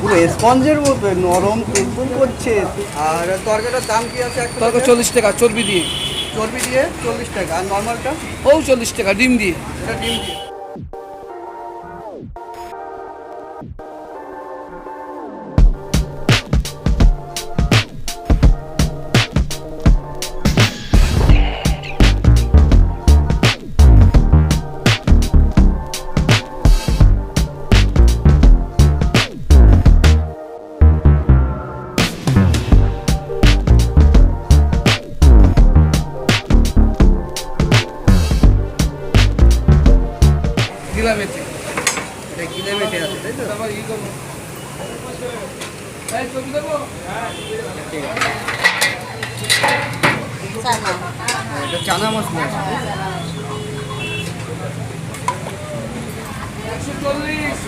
পুরো স্পঞ্জের মতো নরম তুলতুল করছে। আর তরকাটার দাম কি আছে? তরকা 40 টাকা চর্বি দিয়ে। চর্বি দিয়ে 40 টাকা। আর নর্মালটা? ও 40 টাকা ডিম দিয়ে। এটা ডিম দিয়ে। গিলামেতে এটা গিলেমেটে আছে তাই তো? তারপর ই করব এই চর্বি দেবো। ঠিক আছে। এটা চানা মশলা আছে। 140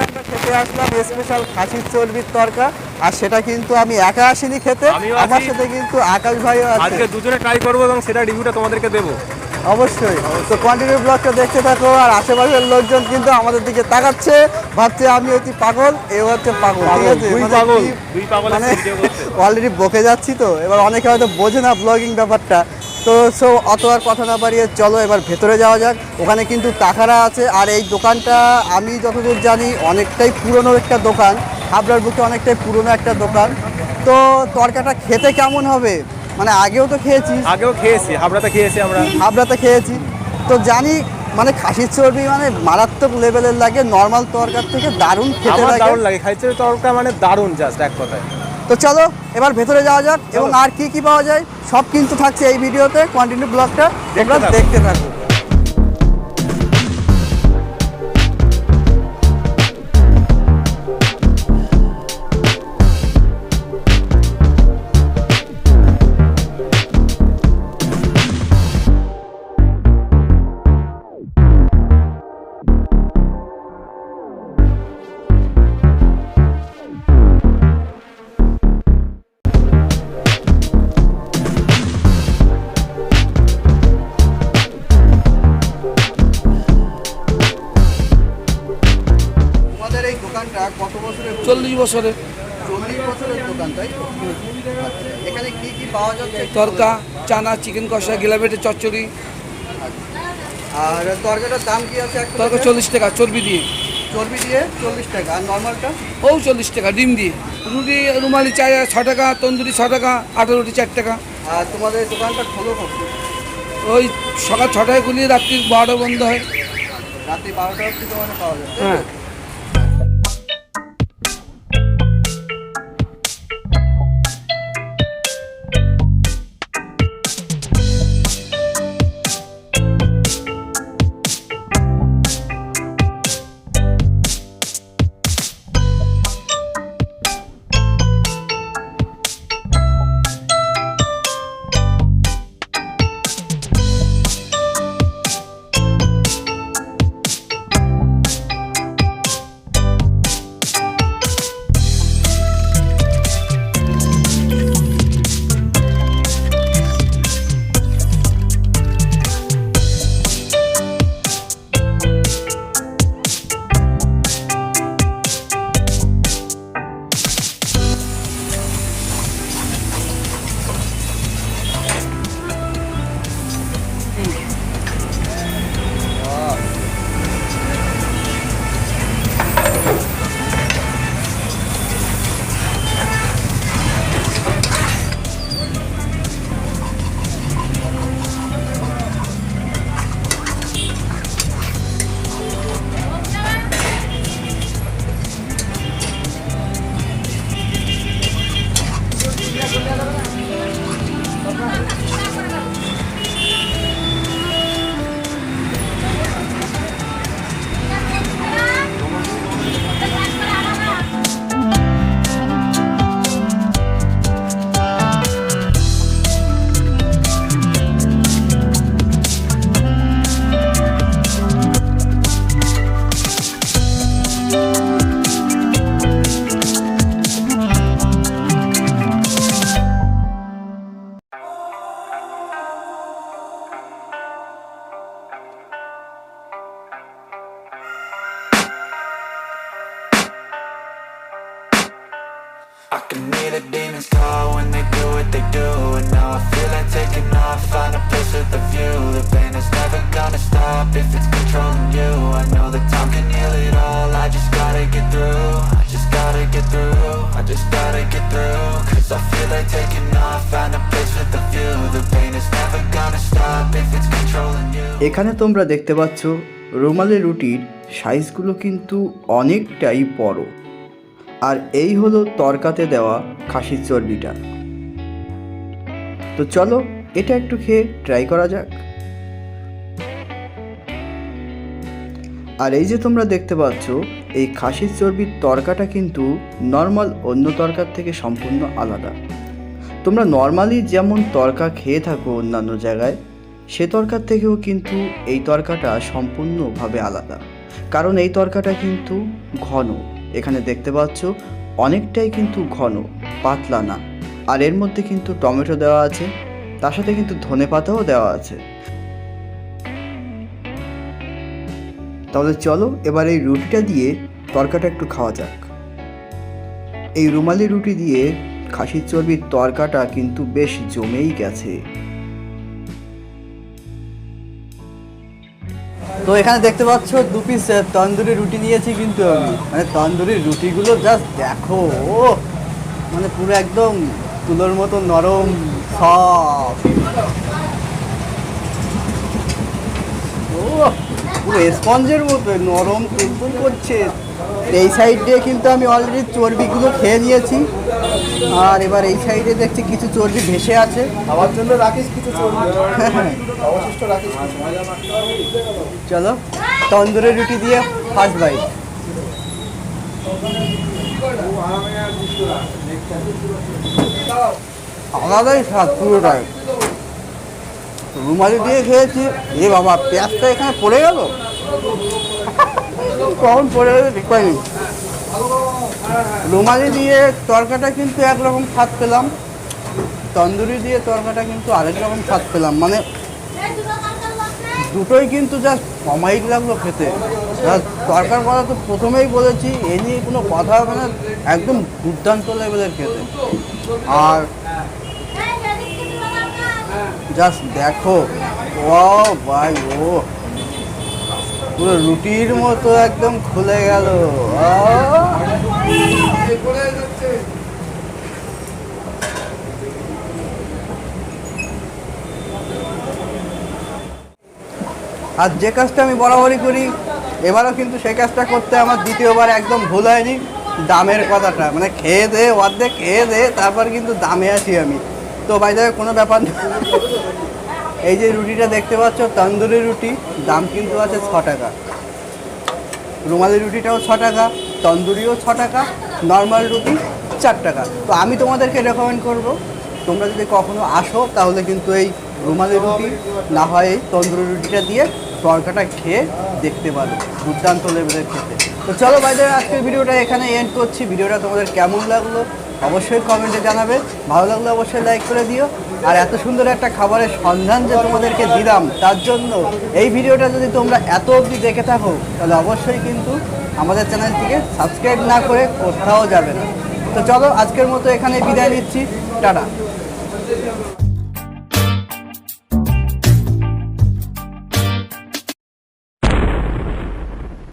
আমরা খেতে আসলাম স্পেশাল খাসির চর্বির তরকা। আর সেটা কিন্তু আমি একা আসিনি খেতে, আমার সাথে কিন্তু আকাশ ভাইও আছে। আজকে দুজনে ট্রাই করবো এবং সেটা রিভিউটা তোমাদেরকে দেবো। অবশ্যই। তো কন্টিনিউ ব্লগটা দেখতে থাকো। আর আশেপাশের লোকজন কিন্তু আমাদের দিকে তাকাচ্ছে, ভাবছে আমি হচ্ছি পাগল, এ হচ্ছে পাগল। ঠিক আছে, মানে অলরেডি বকে যাচ্ছি তো, এবার অনেকে হয়তো বোঝে না ব্লগিং ব্যাপারটা। তো সো অত আর কথা না বাড়িয়ে চলো এবার ভেতরে যাওয়া যাক। ওখানে কিন্তু টাকারা আছে। আর এই দোকানটা আমি যতদূর জানি অনেকটাই পুরনো একটা দোকান, হাবড়ার বুকে অনেকটাই পুরনো একটা দোকান। তো তরকাটা খেতে কেমন হবে, মানে আগেও তো খেয়েছি, হাবড়াতে খেয়েছি তো জানি, মানে খাসির চর্বি মানে মারাত্মক লেভেলের লাগে, নর্মাল তরকার থেকে দারুণ খেতে লাগে। খাসির তরকা মানে দারুণ, জাস্ট এক কথায়। তো চলো এবার ভেতরে যাওয়া যাক। এবং আর কি কি পাওয়া যায় সব কিন্তু থাকছে এই ভিডিওতে। কন্টিনিউ ব্লগটা তোমরা দেখতে থাকো। এই দোকানটা কত বছরের? 40 বছরের। 40 বছরের দোকান, তাই তো? এখানে কি কি পাওয়া যাচ্ছে? তরকা, চানা, চিকেন কষা, গিলামেটে চচ্চড়ি। আর তরকাটার দাম কি আছে? তরকা 40 টাকা চর্বি দিয়ে। চর্বি দিয়ে 40 টাকা। আর নর্মালটা? ও 40 টাকা ডিম দিয়ে। রুটি রুমালি চাই 6 টাকা, তন্দুরি 6 টাকা, আটা রুটি 4 টাকা। আর তোমাদের দোকানটা খোলো কখন? ওই সকাল 6টায় খুলি, রাত্রি 12টা বন্ধ হয়। রাত্রি 12টা অবধি দোকানে পাওয়া যায়? হ্যাঁ। can hear the demons call when they do what they do. And now I feel like taking off, find a place with a view. The pain is never gonna stop if it's controlling you. I know that time can heal it all, I just gotta get through. I just gotta get through, I just gotta get through. Cause I feel like taking off, find a place with a view. The pain is never gonna stop if it's controlling you. এখানে তোমরা দেখতে পাচ্ছ রুমালি রুটির সাইজগুলো কিন্তু অনেকটাই বড়। আর এই হলো তরকাতে দেওয়া খাসির চর্বিটা। তো চলো এটা একটু খেয়ে ট্রাই করা যাক। আর এই যে তোমরা দেখতে পাচ্ছ এই খাসির চর্বির তরকাটা কিন্তু নর্মাল অন্য তরকার থেকে সম্পূর্ণ আলাদা। তোমরা নর্মালি যেমন তরকা খেয়ে থাকো অন্যান্য জায়গায়, সে তরকার থেকেও কিন্তু এই তরকাটা সম্পূর্ণভাবে আলাদা। কারণ এই তরকাটা কিন্তু ঘন, এখানে দেখতে পাচ্ছ অনেকটাই কিন্তু ঘন, পাতলা না। আর এর মধ্যে কিন্তু টমেটো দেওয়া আছে, তার সাথে কিন্তু ধনেপাতাও দেওয়া আছে। তাহলে চলো এবার এই রুটিটা দিয়ে তরকাটা একটু খাওয়া যাক। এই রুমালি রুটি দিয়ে খাসির চর্বির তরকাটা কিন্তু বেশ জমেই গেছে। তো এখানে দেখতে পাচ্ছ 2 পিস তন্দুরি রুটি নিয়েছি কিন্তু আমি, মানে তন্দুরি রুটিগুলো জাস্ট দেখো, মানে পুরো একদম তুলোর মতো নরম সফট, পুরো স্পঞ্জের মতো নরম তুলতুল করছে। এই সাইড দিয়ে কিন্তু আমি অলরেডি চর্বিগুলো খেয়ে নিয়েছি, আর এবার এই সাইডে দেখছি কিছু চর্বি ভেসে আছে। আমার জন্য রাখিস কিছু চর্বি, অবশিষ্ট রাখিস। চলো তন্দুরি রুটি দিয়ে ফার্স্ট বাইট। আলাদাই স্বাদ পুরোটাই। রুমালি দিয়ে খেয়েছি, এ বাবা পেঁয়াজটা এখানে পড়ে গেল, কখন পড়ে গেল ঠিক পাইনি। রুমালি দিয়ে তরকাটা কিন্তু একরকম স্বাদ পেলাম, তন্দুরি দিয়ে তরকাটা কিন্তু আরেক রকম স্বাদ পেলাম। মানে দুটোই কিন্তু জাস্ট অমায়িক লাগলো খেতে। তরকার কথা তো প্রথমেই বলেছি, এ নিয়ে কোনো কথা হবে না, একদম দুর্দান্ত লেভেলের খেতে। আর জাস্ট দেখো, ও ভাই, ও পুরো রুটির মতো একদম খুলে গেল। আর যে কাজটা আমি বরাবরই করি, এবারও কিন্তু সেই কাজটা করতে আমার দ্বিতীয়বার একদম ভুল হয়নি। দামের কথাটা, মানে খেয়ে দে অর্ধেক খেয়ে দে, তারপর কিন্তু দামে আসি আমি। তো বাইরে কোনো ব্যাপার না। এই যে রুটিটা দেখতে পাচ্ছ তন্দুরি রুটি, দাম কিন্তু আছে 6 টাকা। রুমালি রুটিটাও 6 টাকা, তন্দুরিও 6 টাকা, নর্মাল রুটি 4 টাকা। তো আমি তোমাদেরকে রেকমেন্ড করব, তোমরা যদি কখনো আসো তাহলে কিন্তু এই রুমালি রুটি না হয় এই তন্দুরি রুটিটা দিয়ে তরকাটা খেয়ে দেখতে পারো, দুর্দান্ত লেভেলের খেতে। তো চলো বাইরে আজকের ভিডিওটা এখানে এন্ড করছি। ভিডিওটা তোমাদের কেমন লাগলো অবশ্যই কমেন্টে জানাবে, ভালো লাগলে অবশ্যই লাইক করে দিও। আর এত সুন্দর একটা খাবারের সন্ধান যে তোমাদেরকে দিলাম, তার জন্য এই ভিডিওটা যদি তোমরা এত অবধি দেখে থাকো তাহলে অবশ্যই কিন্তু আমাদের চ্যানেলটিকে সাবস্ক্রাইব না করে কোথাও যাবে না। তো চলো আজকের মতো এখানে বিদায় নিচ্ছি, টাটা।